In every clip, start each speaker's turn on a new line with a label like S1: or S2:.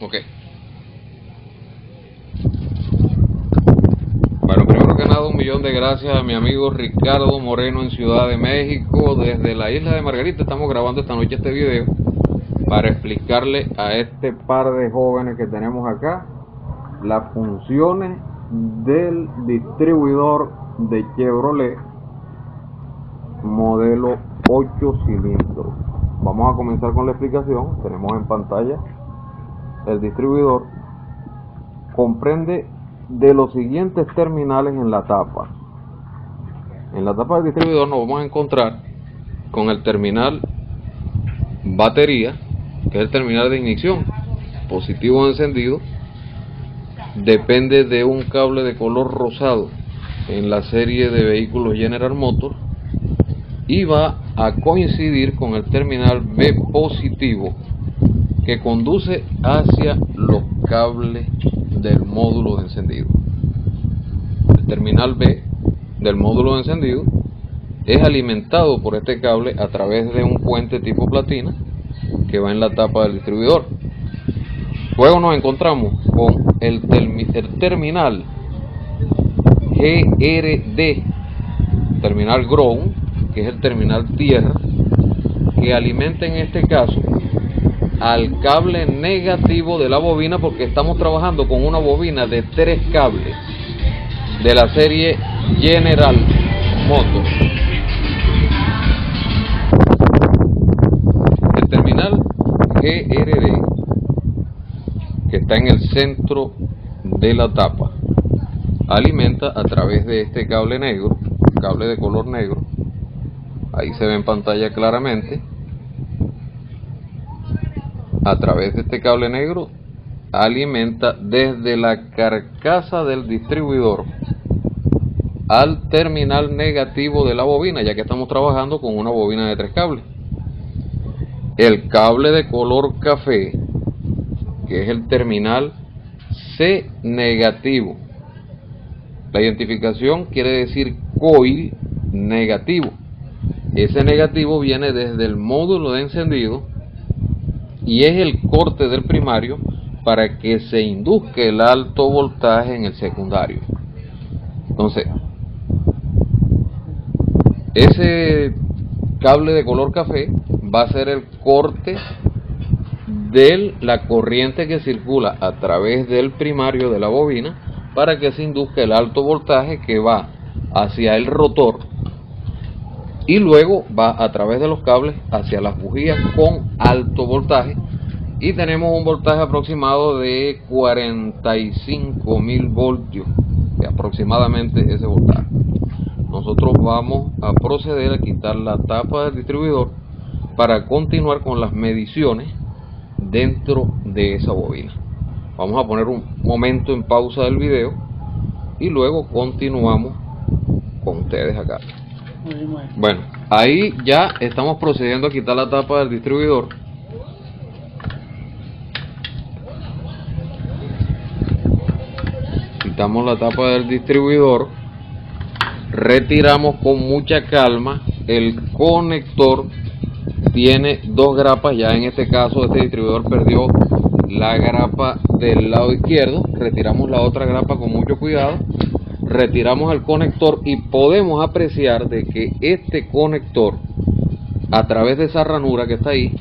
S1: Ok. Bueno, primero que nada, 1.000.000 de gracias a mi amigo Ricardo Moreno en Ciudad de México. Desde la isla de Margarita estamos grabando esta noche este video para explicarle a este par de jóvenes que tenemos acá las funciones del distribuidor de Chevrolet modelo 8 cilindros. Vamos a comenzar con la explicación. Tenemos en pantalla el distribuidor. Comprende de los siguientes terminales en la tapa. En la tapa del distribuidor nos vamos a encontrar con el terminal batería, que es el terminal de ignición, positivo encendido. Depende de un cable de color rosado en la serie de vehículos General Motors y va a coincidir con el terminal B positivo, que conduce hacia los cables del módulo de encendido. El terminal B del módulo de encendido es alimentado por este cable a través de un puente tipo platina que va en la tapa del distribuidor. Luego nos encontramos con el terminal GRD, terminal ground, que es el terminal tierra, que alimenta en este caso al cable negativo de la bobina, porque estamos trabajando con una bobina de 3 cables de la serie General Motors. El terminal GRD, que está en el centro de la tapa, alimenta a través de este cable negro, cable de color negro. Ahí se ve en pantalla claramente. A través de este cable negro alimenta desde la carcasa del distribuidor al terminal negativo de la bobina, ya que estamos trabajando con una bobina de 3 cables. El cable de color café, que es el terminal C negativo. La identificación quiere decir coil negativo. Ese negativo viene desde el módulo de encendido y es el corte del primario para que se induzca el alto voltaje en el secundario. Entonces, ese cable de color café va a ser el corte de la corriente que circula a través del primario de la bobina para que se induzca el alto voltaje que va hacia el rotor y luego va a través de los cables hacia las bujías con alto voltaje, y tenemos un voltaje aproximado de 45.000 voltios, aproximadamente ese voltaje. Nosotros vamos a proceder a quitar la tapa del distribuidor para continuar con las mediciones dentro de esa bobina. Vamos a poner un momento en pausa del video y luego continuamos con ustedes acá. Bueno, ahí ya estamos procediendo a quitar la tapa del distribuidor. Quitamos la tapa del distribuidor, retiramos con mucha calma el conector. Tiene 2 grapas, ya en este caso este distribuidor perdió la grapa del lado izquierdo. Retiramos la otra grapa con mucho cuidado, retiramos el conector y podemos apreciar de que este conector, a través de esa ranura que está ahí,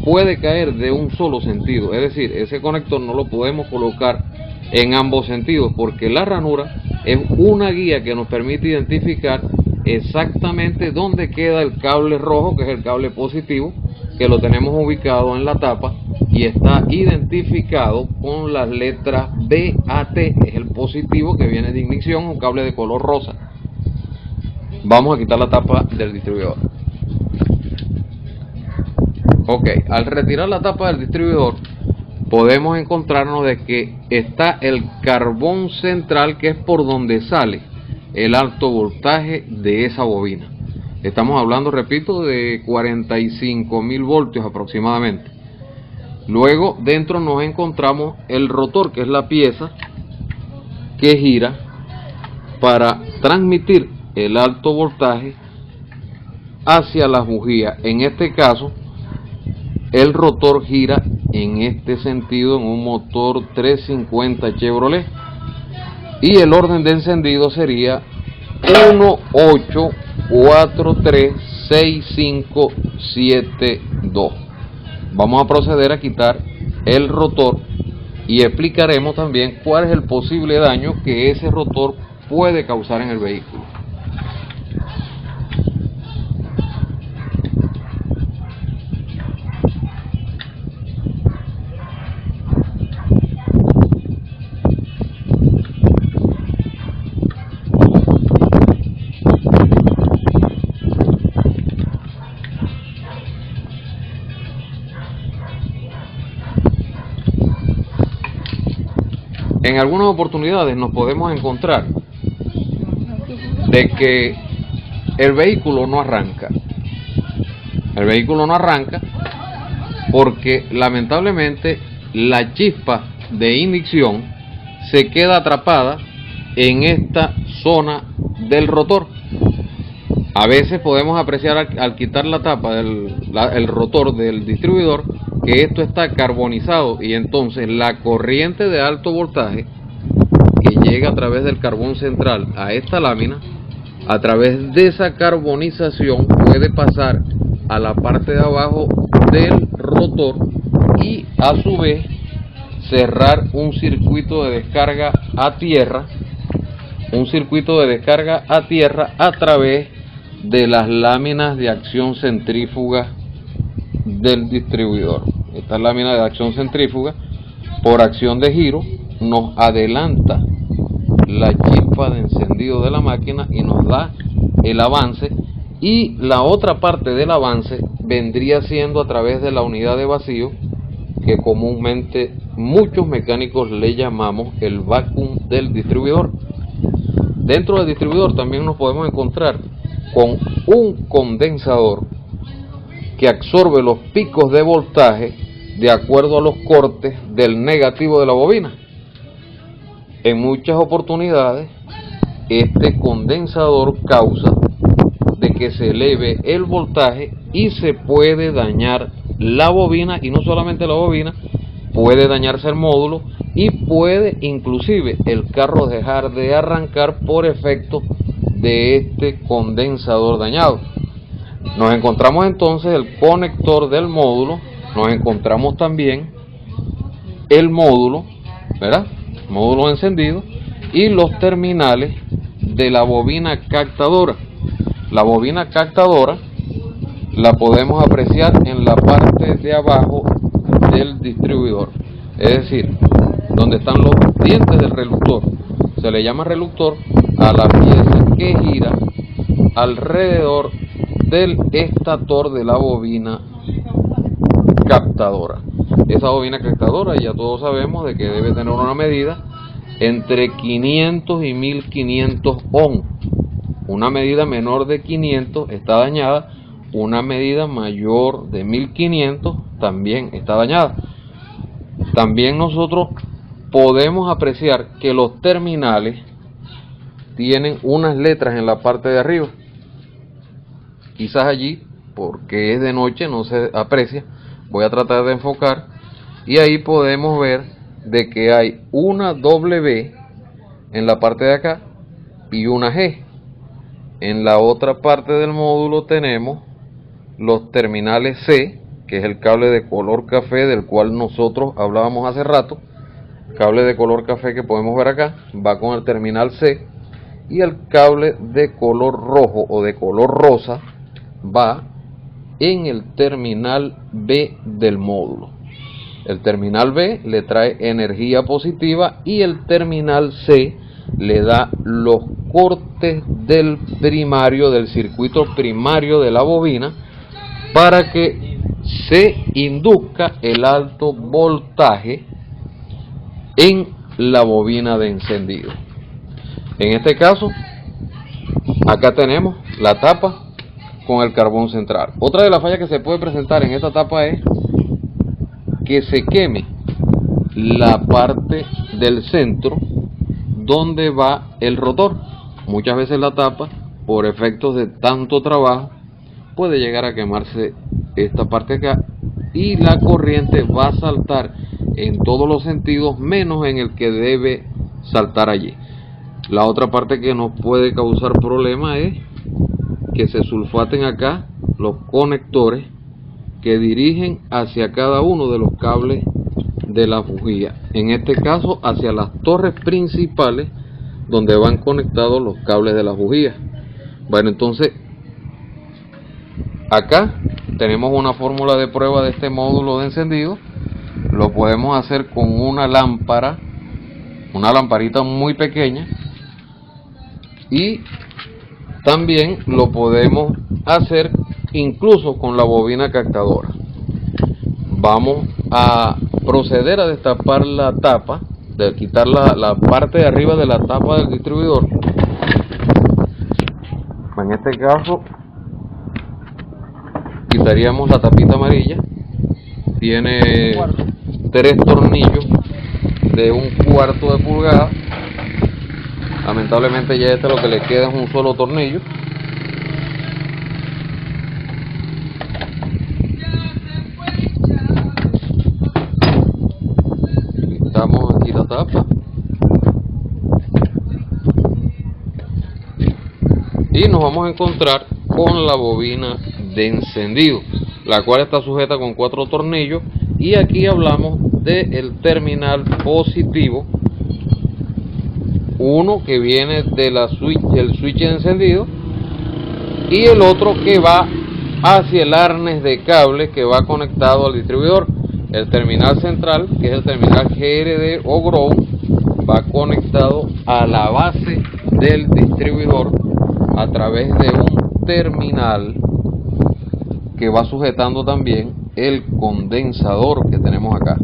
S1: puede caer de un solo sentido. Es decir, ese conector no lo podemos colocar en ambos sentidos, porque la ranura es una guía que nos permite identificar exactamente dónde queda el cable rojo, que es el cable positivo, que lo tenemos ubicado en la tapa y está identificado con las letras BAT, es el positivo que viene de ignición, un cable de color rosa. Vamos a quitar la tapa del distribuidor. Ok, al retirar la tapa del distribuidor podemos encontrarnos de que está el carbón central, que es por donde sale el alto voltaje de esa bobina. Estamos hablando, repito, de 45.000 voltios aproximadamente. Luego dentro nos encontramos el rotor, que es la pieza que gira para transmitir el alto voltaje hacia las bujías. En este caso el rotor gira en este sentido en un motor 350 Chevrolet, y el orden de encendido sería 18436572. Vamos a proceder a quitar el rotor y explicaremos también cuál es el posible daño que ese rotor puede causar en el vehículo. En algunas oportunidades nos podemos encontrar de que el vehículo no arranca. El vehículo no arranca porque lamentablemente la chispa de ignición se queda atrapada en esta zona del rotor. A veces podemos apreciar al quitar la tapa del rotor del distribuidor que esto está carbonizado, y entonces la corriente de alto voltaje que llega a través del carbón central a esta lámina, a través de esa carbonización puede pasar a la parte de abajo del rotor y a su vez cerrar un circuito de descarga a tierra, a través de las láminas de acción centrífuga del distribuidor. Esta lámina de acción centrífuga, por acción de giro, nos adelanta la chispa de encendido de la máquina y nos da el avance, y la otra parte del avance vendría siendo a través de la unidad de vacío, que comúnmente muchos mecánicos le llamamos el vacuum del distribuidor. Dentro del distribuidor también nos podemos encontrar con un condensador que absorbe los picos de voltaje de acuerdo a los cortes del negativo de la bobina. En muchas oportunidades este condensador causa de que se eleve el voltaje y se puede dañar la bobina, y no solamente la bobina, puede dañarse el módulo y puede inclusive el carro dejar de arrancar por efecto de este condensador dañado. Nos encontramos entonces el conector del módulo, nos encontramos también el módulo, ¿verdad? Módulo encendido, y los terminales de la bobina captadora. La bobina captadora la podemos apreciar en la parte de abajo del distribuidor, es decir, donde están los dientes del reductor. Se le llama reductor a la pieza que gira alrededor del estator de la bobina captadora. Esa bobina captadora ya todos sabemos de que debe tener una medida entre 500 y 1500 ohm. Una medida menor de 500 está dañada, una medida mayor de 1500 también está dañada. También nosotros podemos apreciar que los terminales tienen unas letras en la parte de arriba. Quizás allí, porque es de noche, no se aprecia. Voy a tratar de enfocar, y ahí podemos ver de que hay una W en la parte de acá y una G. En la otra parte del módulo tenemos los terminales C, que es el cable de color café del cual nosotros hablábamos hace rato. Cable de color café que podemos ver acá va con el terminal C, y el cable de color rojo o de color rosa va en el terminal B del módulo. El terminal B le trae energía positiva y el terminal C le da los cortes del primario, del circuito primario de la bobina, para que se induzca el alto voltaje en la bobina de encendido. En este caso, acá tenemos la tapa con el carbón central. Otra de las fallas que se puede presentar en esta tapa es que se queme la parte del centro donde va el rotor. Muchas veces la tapa, por efectos de tanto trabajo, puede llegar a quemarse esta parte acá, y la corriente va a saltar en todos los sentidos menos en el que debe saltar allí. La otra parte que nos puede causar problema es que se sulfaten acá los conectores que dirigen hacia cada uno de los cables de la bujía, en este caso hacia las torres principales donde van conectados los cables de la bujía. Bueno, entonces acá tenemos una fórmula de prueba de este módulo de encendido. Lo podemos hacer con una lámpara, una lamparita muy pequeña, y también lo podemos hacer incluso con la bobina captadora. Vamos a proceder a destapar la tapa, de quitar la parte de arriba de la tapa del distribuidor. En este caso quitaríamos la tapita amarilla. Tiene 3 tornillos de 1/4 de pulgada. Lamentablemente ya lo que le queda es un solo tornillo. Quitamos aquí la tapa y nos vamos a encontrar con la bobina de encendido, la cual está sujeta con 4 tornillos, y aquí hablamos del terminal positivo, uno que viene de del switch de encendido y el otro que va hacia el arnés de cable que va conectado al distribuidor. El terminal central, que es el terminal GRD o ground, va conectado a la base del distribuidor a través de un terminal que va sujetando también el condensador que tenemos acá.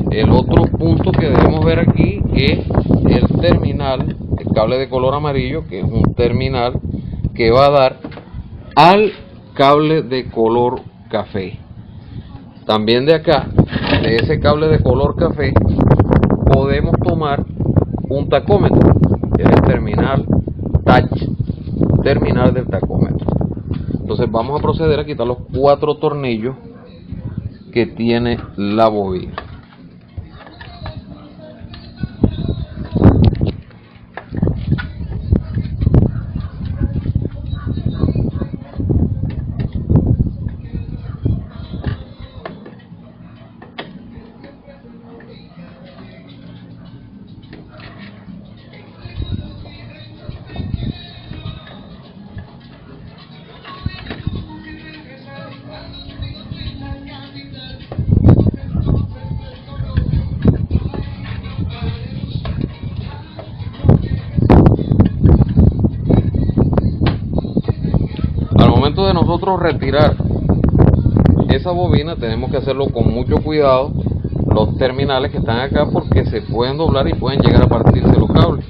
S1: El otro punto que debemos ver aquí es el terminal, el cable de color amarillo, que es un terminal que va a dar al cable de color café. También de acá, de ese cable de color café, podemos tomar un tacómetro, que es el terminal touch, terminal del tacómetro. Entonces vamos a proceder a quitar los 4 tornillos que tiene la bobina. Al momento de nosotros retirar esa bobina tenemos que hacerlo con mucho cuidado, los terminales que están acá, porque se pueden doblar y pueden llegar a partirse los cables.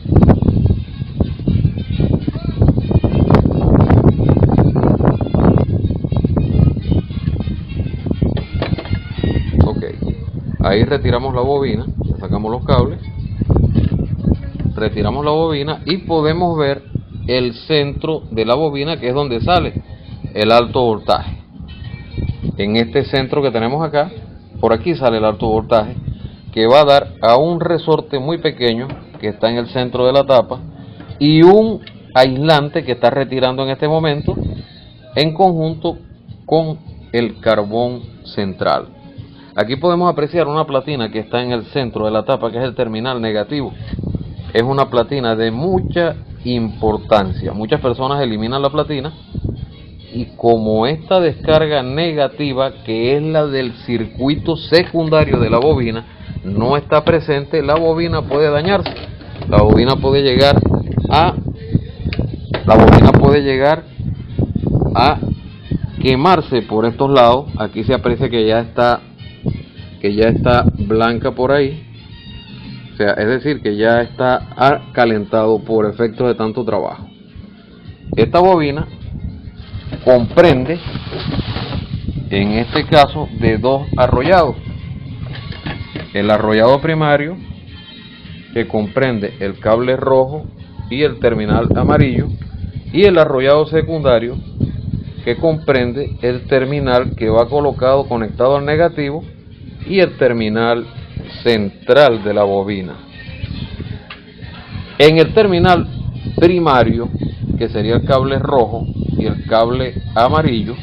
S1: Ok, ahí retiramos la bobina, sacamos los cables, retiramos la bobina y podemos ver el centro de la bobina, que es donde sale el alto voltaje. En este centro que tenemos acá, por aquí sale el alto voltaje, que va a dar a un resorte muy pequeño que está en el centro de la tapa y un aislante que está retirando en este momento en conjunto con el carbón central. Aquí podemos apreciar una platina que está en el centro de la tapa, que es el terminal negativo. Es una platina de mucha importancia. Muchas personas eliminan la platina, y como esta descarga negativa, que es la del circuito secundario de la bobina, no está presente, la bobina puede dañarse. La bobina puede llegar a quemarse por estos lados. Aquí se aprecia que ya está blanca por ahí. O sea, es decir, que ya está calentado por efecto de tanto trabajo. Esta bobina comprende, en este caso, de 2 arrollados. El arrollado primario, que comprende el cable rojo y el terminal amarillo, y el arrollado secundario, que comprende el terminal que va colocado conectado al negativo y el terminal central de la bobina. En el terminal primario, que sería el cable rojo y el cable amarillo,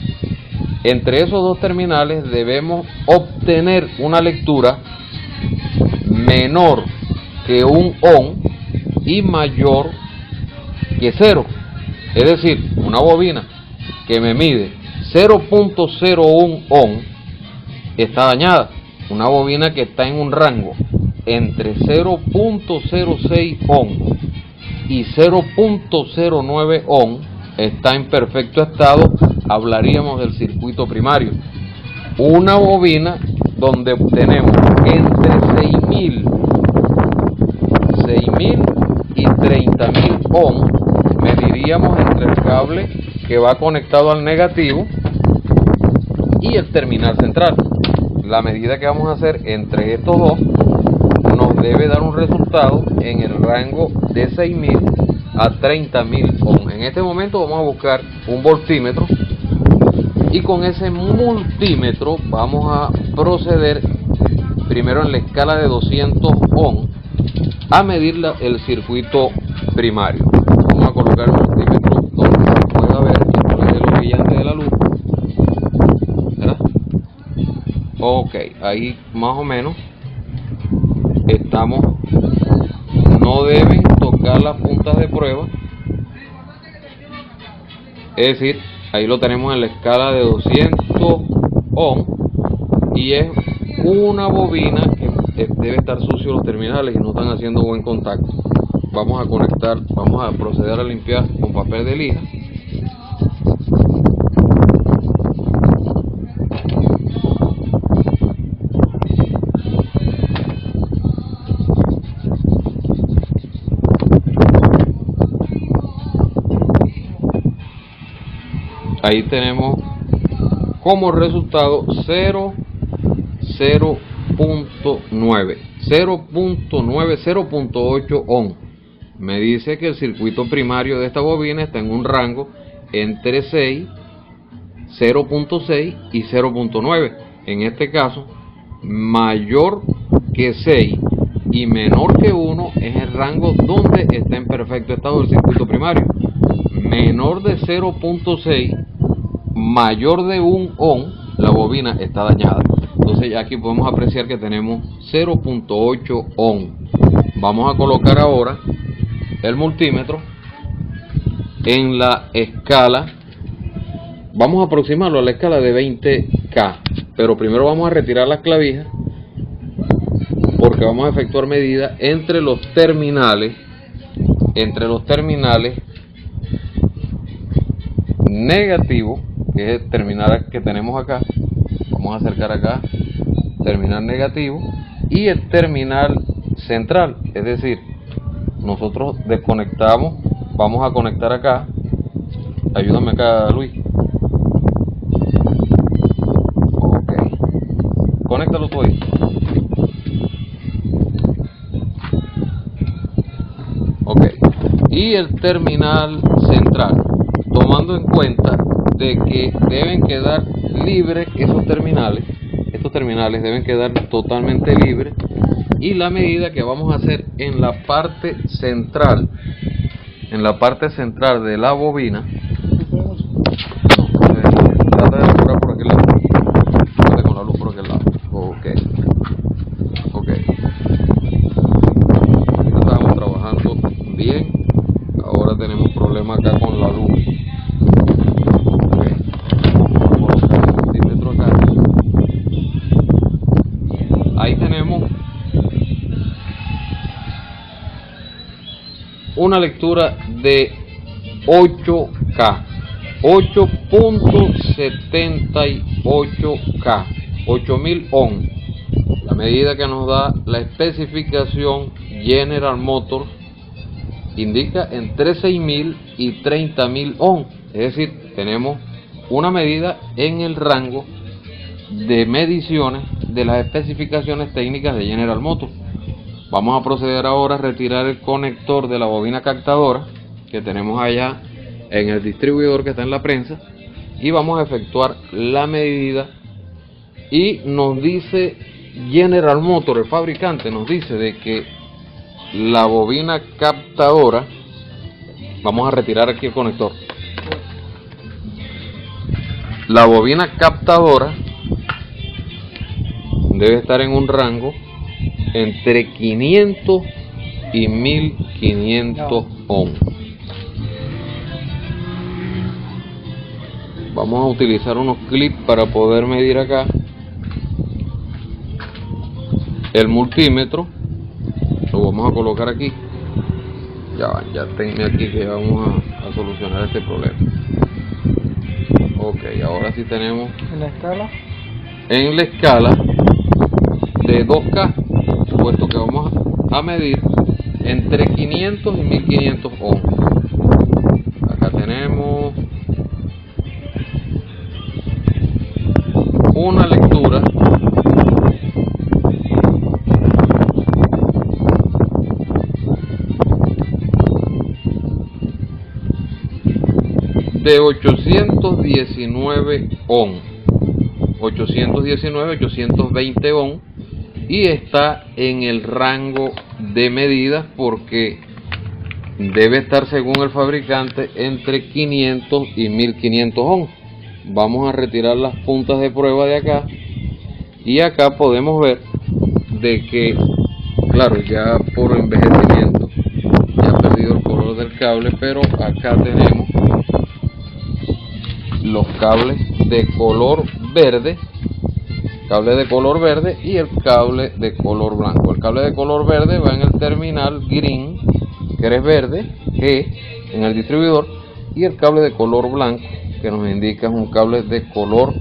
S1: entre esos dos terminales debemos obtener una lectura menor que un ohm y mayor que 0. Es decir, una bobina que me mide 0.01 ohm está dañada. Una bobina que está en un rango entre 0.06 ohm y 0.09 ohm está en perfecto estado. Hablaríamos del circuito primario. Una bobina donde obtenemos entre 6.000 y 30.000 ohm, mediríamos entre el cable que va conectado al negativo y el terminal central. La medida que vamos a hacer entre estos dos nos debe dar un resultado en el rango de 6.000 a 30.000 ohm. En este momento vamos a buscar un voltímetro y con ese multímetro vamos a proceder primero en la escala de 200 ohm a medir el circuito primario. Vamos a colocar el multímetro donde se pueda ver lo brillante de la luz, ¿verdad? Ok, ahí más o menos estamos. No deben tocar las puntas de prueba, es decir, ahí lo tenemos en la escala de 200 ohm y es una bobina que debe estar sucio los terminales y no están haciendo buen contacto. Vamos a conectar, vamos a proceder a limpiar con papel de lija. Ahí tenemos como resultado 0.8 ohm. Me dice que el circuito primario de esta bobina está en un rango entre 0.6 y 0.9. En este caso, mayor que 6 y menor que 1 es el rango donde está en perfecto estado el circuito primario. Menor de 0.6, mayor de 1 ohm, la bobina está dañada. Entonces ya aquí podemos apreciar que tenemos 0.8 ohm. Vamos a colocar ahora el multímetro en la escala. Vamos a aproximarlo a la escala de 20K, pero primero vamos a retirar las clavijas porque vamos a efectuar medidas entre los terminales negativo, que es el terminal que tenemos acá. Vamos a acercar acá, terminal negativo, y el terminal central. Es decir, nosotros desconectamos, vamos a conectar acá. Ayúdame acá, Luis. Ok, conéctalo tú ahí. Ok, y el terminal central, tomando en cuenta de que deben quedar libres esos terminales. Estos terminales deben quedar totalmente libres, y la medida que vamos a hacer en la parte central de la bobina. Trata de apurar por aquel lado, trata con la luz por aquel lado. Ok, estábamos trabajando bien, ahora tenemos problema acá con la luz. Ahí tenemos una lectura de 8K, 8.78K, 8000 ohm. La medida que nos da la especificación General Motors indica entre 6.000 y 30.000 ohm. Es decir, tenemos una medida en el rango de mediciones de las especificaciones técnicas de General Motors. Vamos a proceder ahora a retirar el conector de la bobina captadora que tenemos allá en el distribuidor que está en la prensa, y vamos a efectuar la medida. Y nos dice General Motors, el fabricante, nos dice de que la bobina captadora, vamos a retirar aquí el conector, la bobina captadora debe estar en un rango entre 500 y 1500 ohms. Vamos a utilizar unos clips para poder medir acá. El multímetro lo vamos a colocar aquí. Ya tengo aquí que vamos a solucionar este problema. Ok, ahora sí tenemos
S2: en la escala.
S1: En la escala de 2K, puesto que vamos a medir entre 500 y 1500 ohms. Acá tenemos una lectura de 819 ohms, 820 ohms, y está en el rango de medidas porque debe estar, según el fabricante, entre 500 y 1500 ohms. Vamos a retirar las puntas de prueba de acá, y acá podemos ver de que, claro, ya por envejecimiento ya ha perdido el color del cable, pero acá tenemos los cables de color verde, y el cable de color blanco. El cable de color verde va en el terminal green, que es verde, G, en el distribuidor, y el cable de color blanco, que nos indica es un cable de color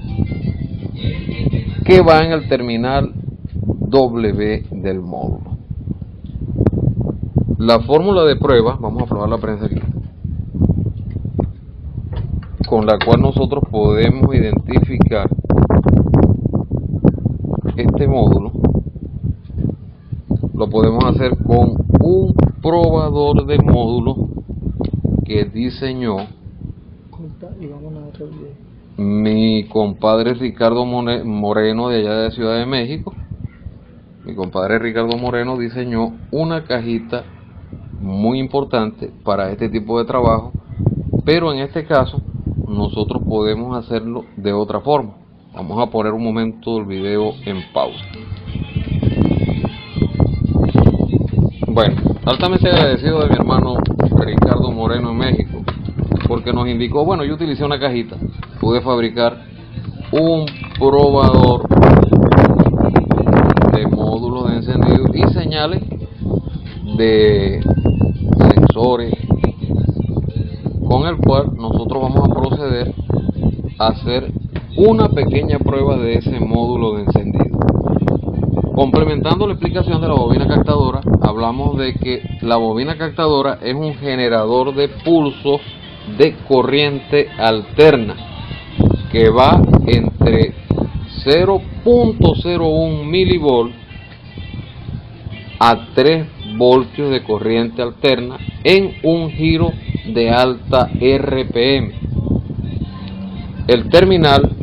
S1: que va en el terminal W del módulo. La fórmula de prueba, vamos a probar la prensa aquí, con la cual nosotros podemos identificar este módulo, lo podemos hacer con un probador de módulo que diseñó mi compadre Ricardo Moreno, de allá de Ciudad de México. Mi compadre Ricardo Moreno diseñó una cajita muy importante para este tipo de trabajo, pero en este caso nosotros podemos hacerlo de otra forma. Vamos a poner un momento el video en pausa. Bueno, altamente agradecido de mi hermano Ricardo Moreno en México, porque nos indicó, bueno, yo utilicé una cajita, pude fabricar un probador de módulos de encendido y señales de sensores, con el cual nosotros vamos a proceder a hacer una pequeña prueba de ese módulo de encendido. Complementando la explicación de la bobina captadora, hablamos de que la bobina captadora es un generador de pulsos de corriente alterna que va entre 0.01 milivolts a 3 voltios de corriente alterna en un giro de alta RPM. El terminal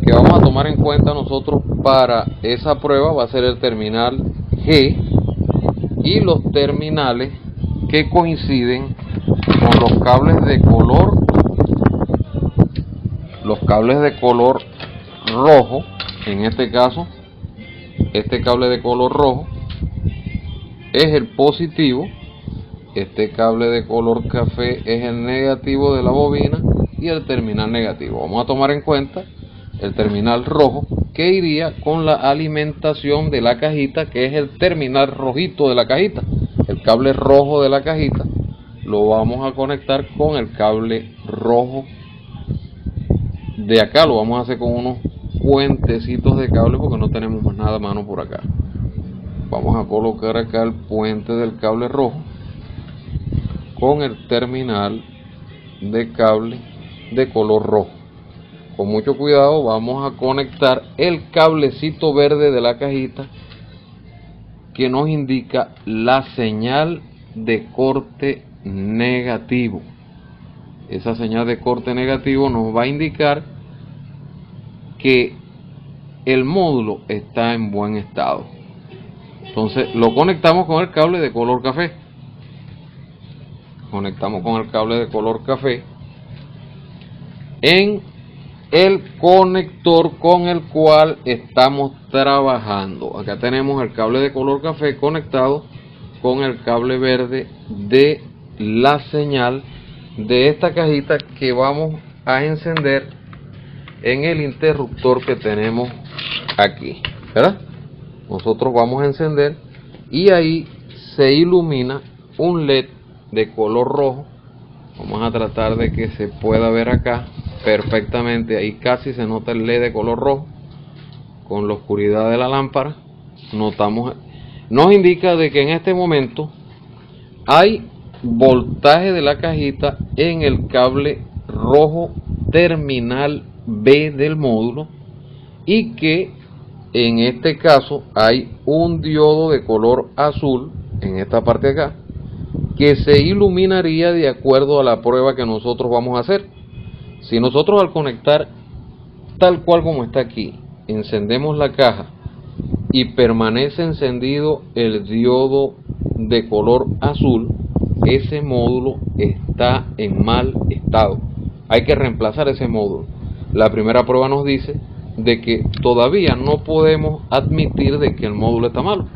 S1: que vamos a tomar en cuenta nosotros para esa prueba va a ser el terminal G, y los terminales que coinciden con los cables de color rojo. En este caso, este cable de color rojo es el positivo, este cable de color café es el negativo de la bobina y el terminal negativo. Vamos a tomar en cuenta el terminal rojo, que iría con la alimentación de la cajita, que es el terminal rojito de la cajita. El cable rojo de la cajita lo vamos a conectar con el cable rojo de acá. Lo vamos a hacer con unos puentecitos de cable porque no tenemos más nada a mano por acá. Vamos a colocar acá el puente del cable rojo con el terminal de cable de color rojo. Con mucho cuidado vamos a conectar el cablecito verde de la cajita, que nos indica la señal de corte negativo. esa señal de corte negativo nos va a indicar que el módulo está en buen estado. Entonces lo conectamos con el cable de color café. Conectamos con el cable de color café en el conector con el cual estamos trabajando. Acá tenemos el cable de color café conectado con el cable verde de la señal de esta cajita que vamos a encender en el interruptor que tenemos aquí, ¿verdad? Nosotros vamos a encender y ahí se ilumina un LED de color rojo. Vamos a tratar de que se pueda ver acá perfectamente. Ahí casi se nota el LED de color rojo con la oscuridad de la lámpara. Nos indica de que en este momento hay voltaje de la cajita en el cable rojo terminal B del módulo, y que en este caso hay un diodo de color azul en esta parte de acá que se iluminaría de acuerdo a la prueba que nosotros vamos a hacer. Si nosotros al conectar tal cual como está aquí encendemos la caja y permanece encendido el diodo de color azul, ese módulo está en mal estado. Hay que reemplazar ese módulo. La primera prueba nos dice de que todavía no podemos admitir de que el módulo está malo.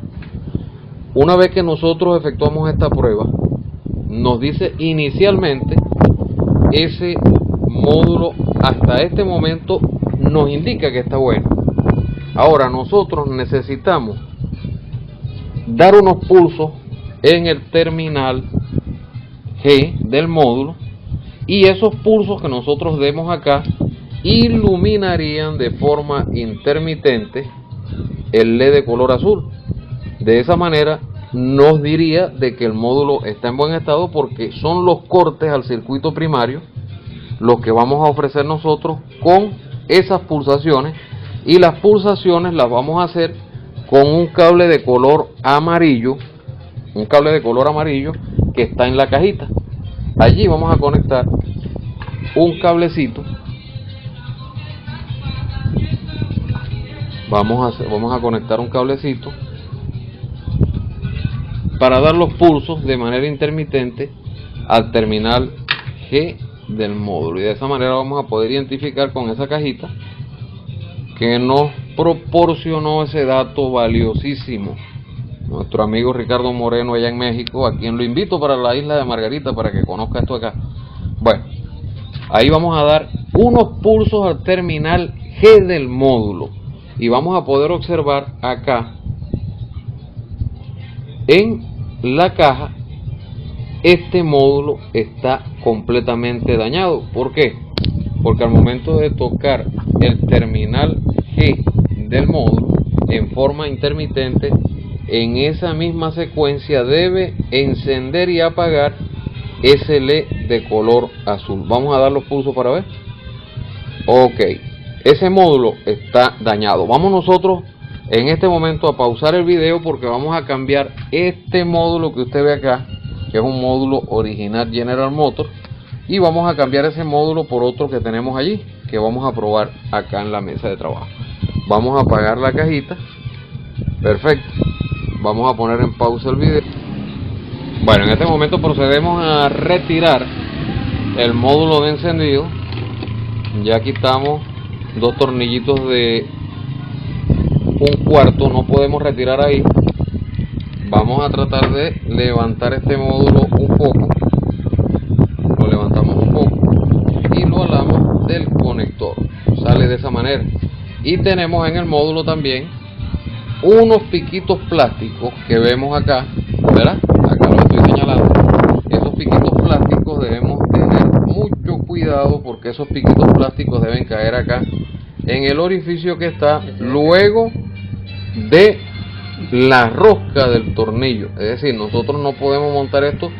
S1: Una vez que nosotros efectuamos esta prueba, nos dice inicialmente ese módulo hasta este momento nos indica que está bueno. Ahora nosotros necesitamos dar unos pulsos en el terminal G del módulo, y esos pulsos que nosotros demos acá iluminarían de forma intermitente el LED de color azul. De esa manera nos diría de que el módulo está en buen estado, porque son los cortes al circuito primario los que vamos a ofrecer nosotros con esas pulsaciones, y las pulsaciones las vamos a hacer con un cable de color amarillo, que está en la cajita. Allí vamos a conectar un cablecito. Vamos a conectar un cablecito para dar los pulsos de manera intermitente al terminal G del módulo, y de esa manera vamos a poder identificar con esa cajita que nos proporcionó ese dato valiosísimo nuestro amigo Ricardo Moreno allá en México, a quien lo invito para la isla de Margarita para que conozca esto acá. Bueno, ahí vamos a dar unos pulsos al terminal G del módulo y vamos a poder observar acá en la caja este módulo está completamente dañado. ¿Por qué? Porque al momento de tocar el terminal G del módulo en forma intermitente, en esa misma secuencia debe encender y apagar ese LED de color azul. Vamos a dar los pulsos para ver. Ok, ese módulo está dañado. Vamos nosotros en este momento a pausar el video, porque vamos a cambiar este módulo que usted ve acá, que es un módulo original General Motors, y vamos a cambiar ese módulo por otro que tenemos allí, que vamos a probar acá en la mesa de trabajo. Vamos a apagar la cajita. Perfecto. Vamos a poner en pausa el video. Bueno, en este momento procedemos a retirar el módulo de encendido. Ya quitamos dos tornillitos de 1/4, no podemos retirar ahí. Vamos a tratar de levantar este módulo un poco. Lo levantamos un poco y lo alamos del conector. Sale de esa manera. Y tenemos en el módulo también unos piquitos plásticos que vemos acá, ¿verdad? Acá lo estoy señalando. Esos piquitos plásticos debemos tener mucho cuidado, porque esos piquitos plásticos deben caer acá en el orificio que está luego de la rosca del tornillo. Es decir, nosotros no podemos montar esto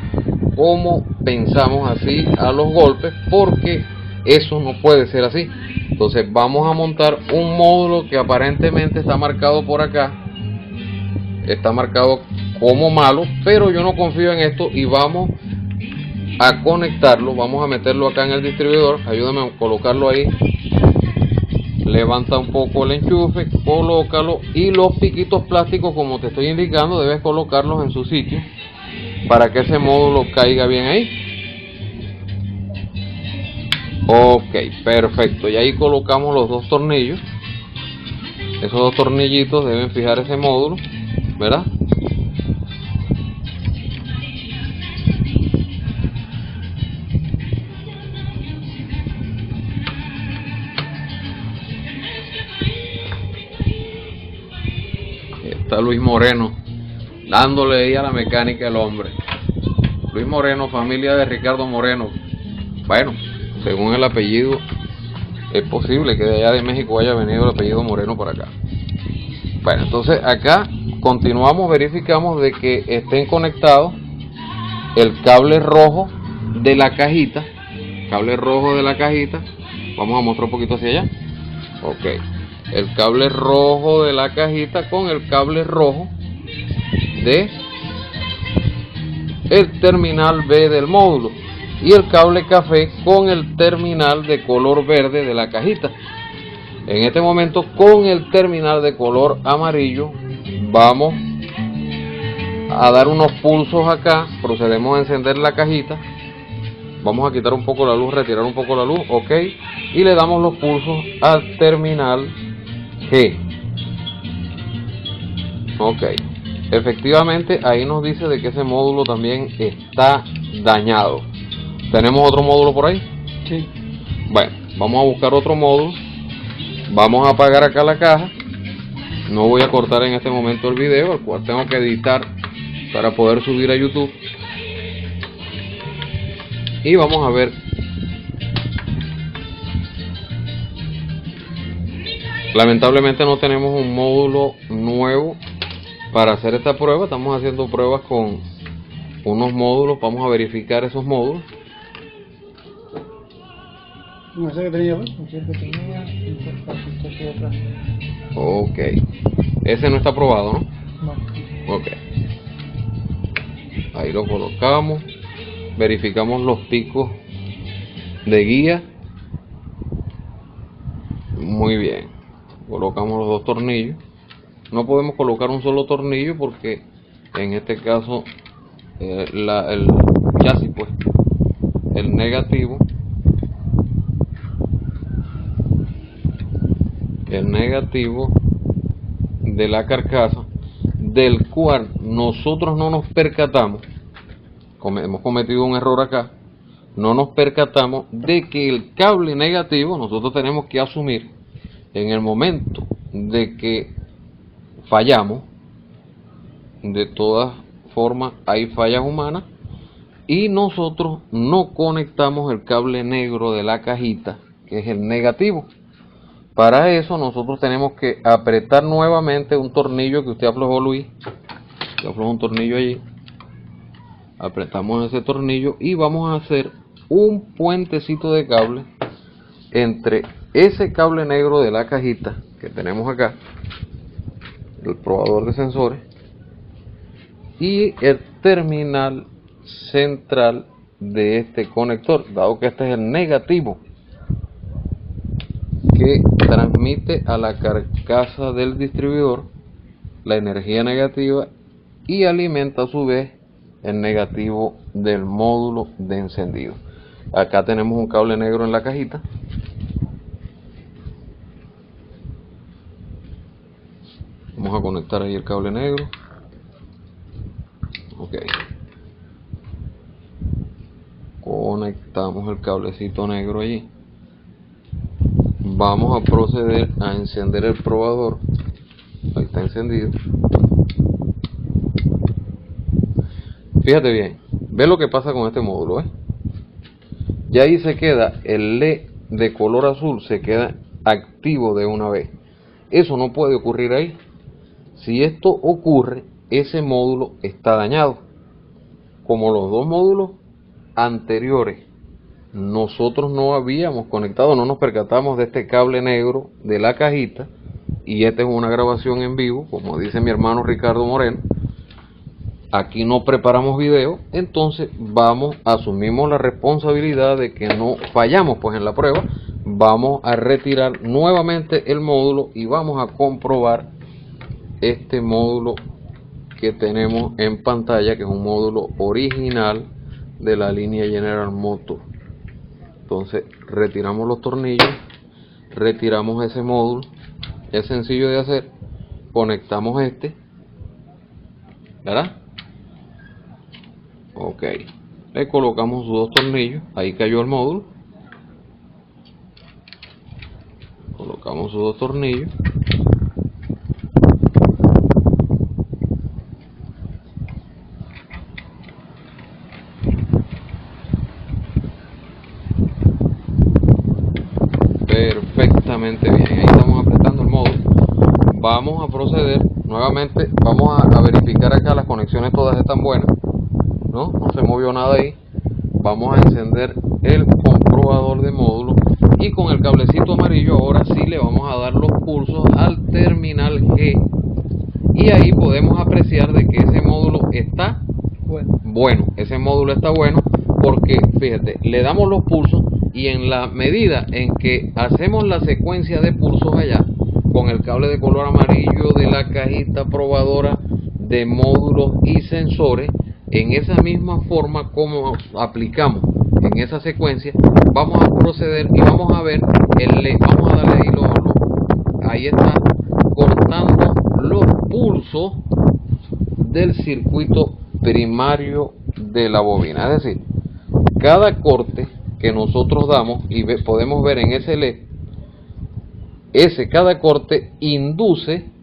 S1: como pensamos, así a los golpes, porque eso no puede ser así. Entonces vamos a montar un módulo que aparentemente está marcado por acá, está marcado como malo, pero yo no confío en esto y vamos a conectarlo. Vamos a meterlo acá en el distribuidor. Ayúdame a colocarlo ahí. Levanta un poco el enchufe, colócalo, y los piquitos plásticos, como te estoy indicando, debes colocarlos en su sitio para que ese módulo caiga bien ahí. Ok, perfecto. Y ahí colocamos los dos tornillos. Esos dos tornillitos deben fijar ese módulo, ¿verdad? Está Luis Moreno dándole ahí a la mecánica el hombre. Luis Moreno, familia de Ricardo Moreno. Bueno, según el apellido, es posible que de allá de México haya venido el apellido Moreno para acá. Bueno, entonces acá continuamos, verificamos de que estén conectados el cable rojo de la cajita. Cable rojo de la cajita. Vamos a mostrar un poquito hacia allá. Ok. El cable rojo de la cajita con el cable rojo de el terminal B del módulo, y el cable café con el terminal de color verde de la cajita. En este momento, con el terminal de color amarillo, vamos a dar unos pulsos acá. Procedemos a encender la cajita. Vamos a quitar un poco la luz, retirar un poco la luz, ok, y le damos los pulsos al terminal G. Ok, efectivamente ahí nos dice de que ese módulo también está dañado. ¿Tenemos otro módulo por ahí?
S2: Sí.
S1: Bueno, vamos a buscar otro módulo. Vamos a apagar acá la caja. No voy a cortar en este momento el video, el cual tengo que editar para poder subir a YouTube. Y vamos a ver. Lamentablemente no tenemos un módulo nuevo para hacer esta prueba. Estamos haciendo pruebas con unos módulos. Vamos a verificar esos módulos.
S2: No sé qué tenía, ¿ves? No sé qué tenía.
S1: Ok. Ese no está probado, ¿no?
S2: No.
S1: Ok. Ahí lo colocamos. Verificamos los picos de guía. Muy bien. Colocamos los dos tornillos. No podemos colocar un solo tornillo porque en este caso el chasis, pues, el negativo de la carcasa, del cual nosotros no nos percatamos, hemos cometido un error acá, no nos percatamos de que el cable negativo, nosotros tenemos que asumir en el momento de que fallamos. De todas formas hay fallas humanas, y nosotros no conectamos el cable negro de la cajita, que es el negativo. Para eso nosotros tenemos que apretar nuevamente un tornillo que usted aflojó, Luis. Usted aflojó un tornillo allí. Apretamos ese tornillo y vamos a hacer un puentecito de cable entre ese cable negro de la cajita que tenemos acá, el probador de sensores, y el terminal central de este conector, dado que este es el negativo que transmite a la carcasa del distribuidor la energía negativa y alimenta a su vez el negativo del módulo de encendido. Acá tenemos un cable negro en la cajita. Vamos a conectar ahí el cable negro. Ok. Conectamos el cablecito negro allí. Vamos a proceder a encender el probador. Ahí está encendido. Fíjate bien, ve lo que pasa con este módulo, ya ahí se queda el LED de color azul, se queda activo de una vez. Eso no puede ocurrir ahí. Si esto ocurre, ese módulo está dañado. Como los dos módulos anteriores nosotros no habíamos conectado, no nos percatamos de este cable negro de la cajita, y esta es una grabación en vivo, como dice mi hermano Ricardo Moreno, Aquí no preparamos video, entonces asumimos la responsabilidad de que no fallamos pues en la prueba. Vamos a retirar nuevamente el módulo y vamos a comprobar este módulo que tenemos en pantalla, que es un módulo original de la línea General Motors. Entonces retiramos los tornillos, retiramos ese módulo, es sencillo de hacer, conectamos este, ¿verdad? Ok, le colocamos sus dos tornillos, ahí cayó el módulo, colocamos sus dos tornillos, perfectamente bien, ahí estamos apretando el módulo. Vamos a proceder nuevamente, vamos a verificar acá las conexiones todas están buenas, no se movió nada ahí. Vamos a encender el comprobador de módulo y con el cablecito amarillo ahora sí le vamos a dar los pulsos al terminal G, y ahí podemos apreciar de que ese módulo está bueno. Ese módulo está bueno porque fíjate, le damos los pulsos y en la medida en que hacemos la secuencia de pulsos allá con el cable de color amarillo de la cajita probadora de módulos y sensores, en esa misma forma como aplicamos en esa secuencia, vamos a proceder y vamos a ver vamos a darle ahí ahí está, cortando los pulsos del circuito primario de la bobina. Es decir, cada corte que nosotros damos y podemos ver en ese LED, cada corte induce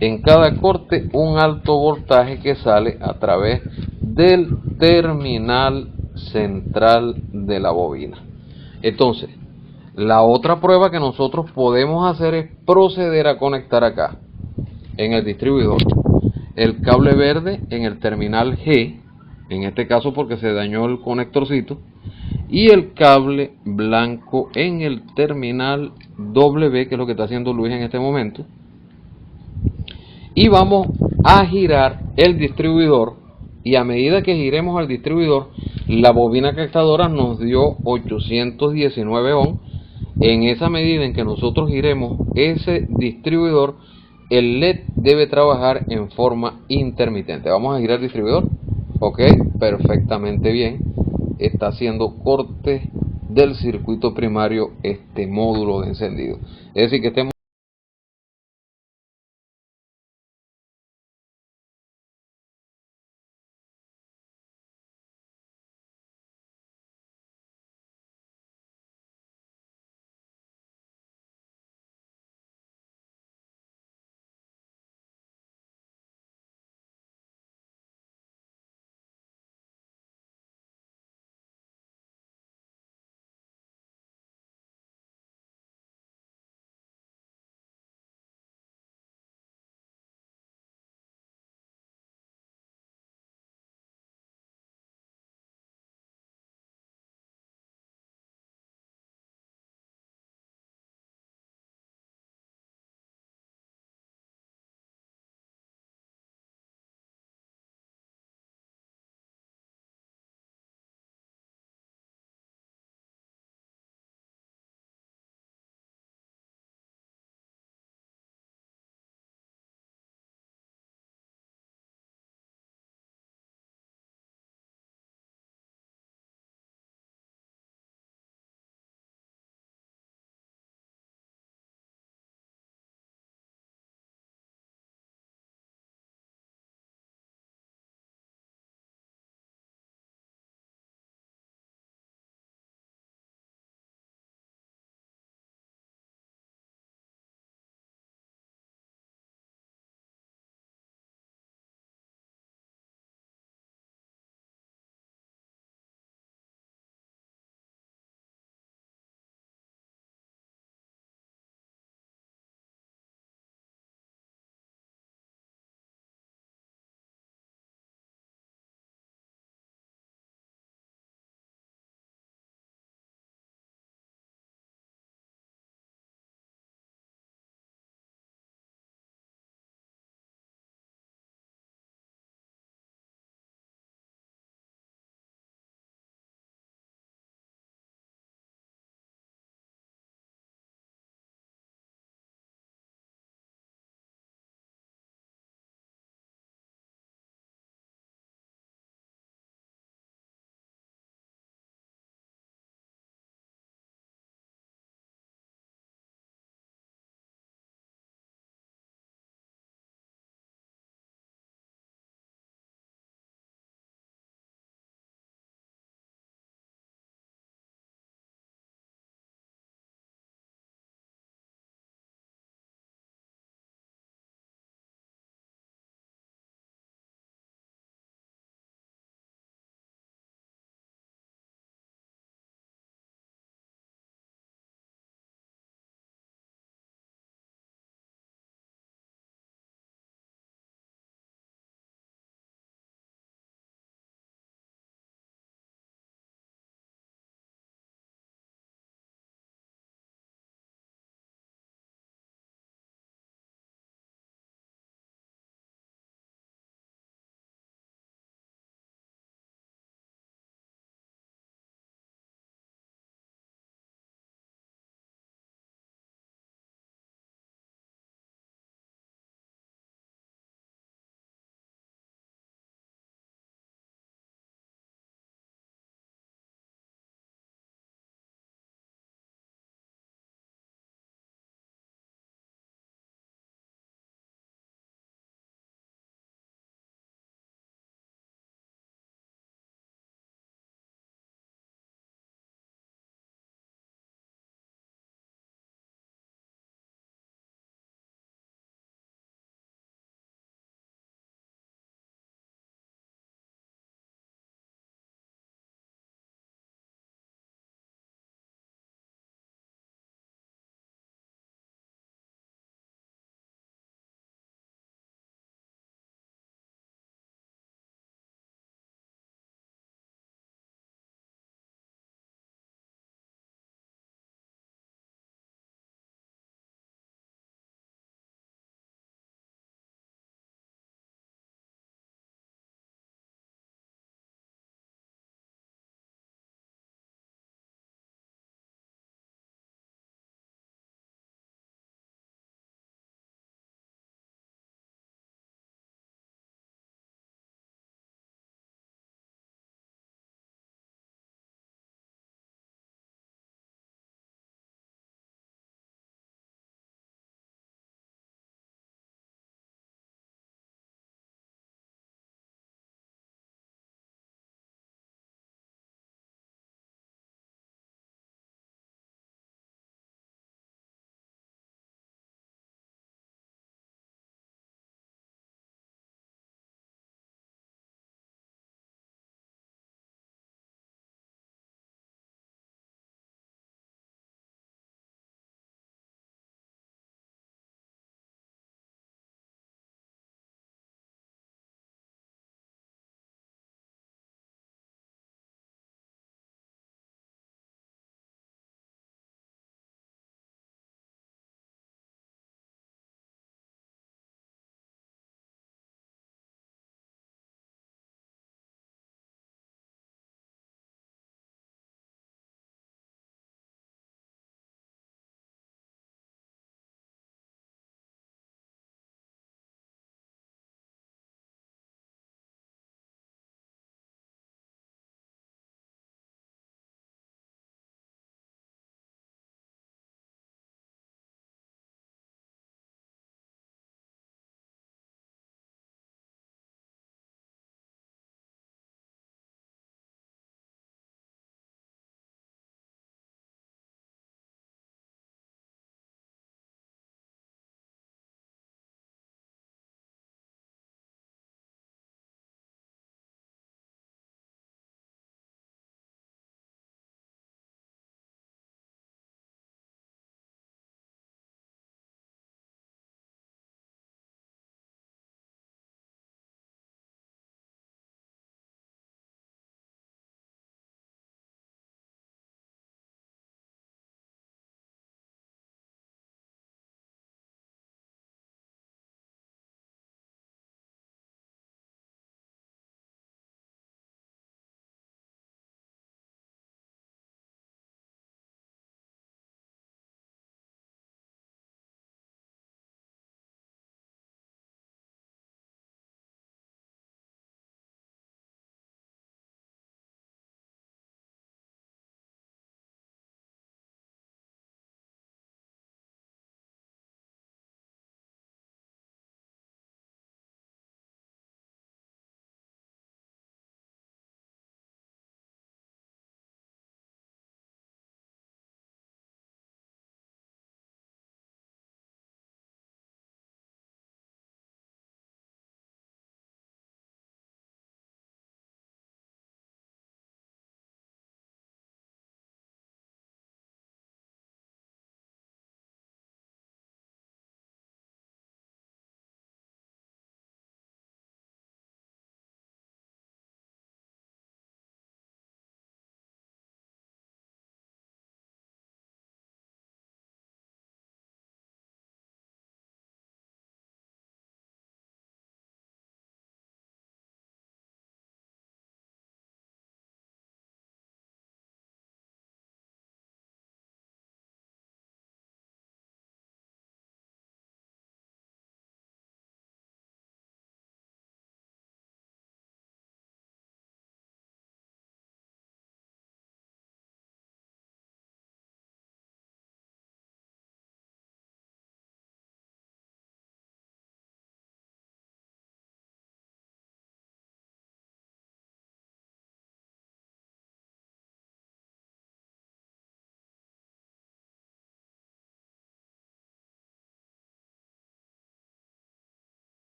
S1: en cada corte un alto voltaje que sale a través del terminal central de la bobina. Entonces, la otra prueba que nosotros podemos hacer es proceder a conectar acá en el distribuidor el cable verde en el terminal G, en este caso porque se dañó el conectorcito, y el cable blanco en el terminal W, que es lo que está haciendo Luis en este momento. Y vamos a girar el distribuidor, y a medida que giremos al distribuidor, la bobina captadora nos dio 819 ohms. En esa medida en que nosotros giremos ese distribuidor, el LED debe trabajar en forma intermitente. Vamos a girar el distribuidor. Ok, perfectamente bien. Está haciendo corte del circuito primario este módulo de encendido. Es decir, que estemos